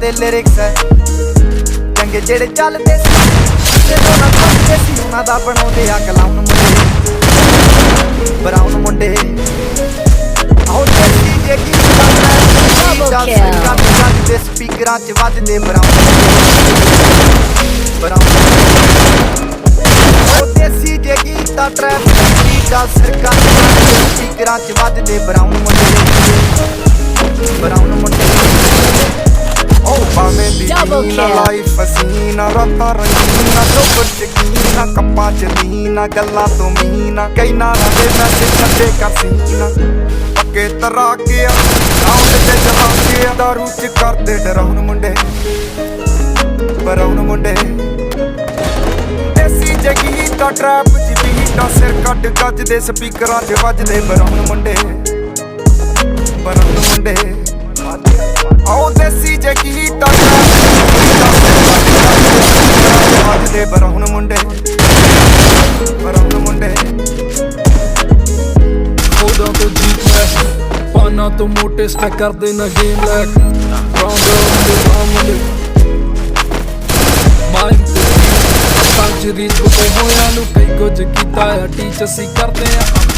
ਤੇ ਲਿਰਿਕਸ ਹੈ ਚੰਗੇ ਜਿਹੜੇ ਚੱਲਦੇ ਸੀ ਜਦੋਂ ਨਾ ਪੜਦੇ ਸੀ ਉਹਨਾਂ ਦਾ ਬਣਾਉਂਦੇ ਆ ਕਲਾਉਣ ਮੁੰਡੇ ਬਰਾਉਨ ਮੁੰਡੇ ਆਉ ਦੇਸੀ ਜੇ ਕੀ ਦੇ ਸਪੀਕਰਾਂ ਚ ਵੱਜਦੇ ਬਰਾਉਨ ਉਹ ਦੇਸੀ ਜੇ ਗੀਤਾ ਟਰੈਪ ਦਾ ਸਰਕਾਰ ਸਪੀਕਰਾਂ ਚ ਵੱਜਦੇ ਬਰਾਉਨ ਮੁੰਡੇ ਉਹ ਭਾਵੇਂ ਦੀ ਨਾ ਲਾਈਫ ਹਸੀਨਾ ਰਾਤਾਂ ਰੰਗੀਨਾ ਚੋਪਰ ਚਕੀਨਾ ਕੱਪਾਂ ਚ ਲੀਨਾ ਗੱਲਾਂ ਤੋਂ ਮੀਨਾ ਕਈ ਨਾਰਾਂ ਦੇ ਮੈਸੇਜ ਛੱਡੇ ਕਸੀਨਾ ਪੱਕੇ ਤਰਾ ਗਿਆ ਸਾਊਂਡ ਤੇ ਜਲਾ ਗਿਆ ਦਾਰੂ ਚ ਕਰਦੇ ਡਰਾਉਣ ਮੁੰਡੇ ਬਰਾਉਨ ਮੁੰਡੇ ਦੇਸੀ ਜਗੀ ਦਾ ਟਰੈਪ ਚ ਬੀਟਾਂ ਸਿਰ ਕੱਢ ਗੱਜਦੇ ਸਪੀਕਰਾਂ ਚ ਵੱਜਦੇ ਬਰਾਉਨ ਮੁੰਡੇ ਆਉ ਦੇਸੀ ਜਗੀ ਦਾ ਵੱਜਦੇ ਬਰਾਉਨ ਮੁੰਡੇ ਖੋਦਾਂ ਤੋਂ ਜੀਤ ਲੈ ਪਾਨਾਂ ਤੋਂ ਮੋਟੇ ਸਟੈਕ ਕਰਦੇ ਨਾ ਗੇਮ ਲੈਕ ਮਾਈਂਡ ਤੇ ਪੰਜ ਰੀਤ ਹੋਇਆ ਨੂੰ ਕਈ ਕੁਝ ਕੀਤਾ ਆ ਟੀਚ ਅਸੀਂ ਕਰਦੇ ਆ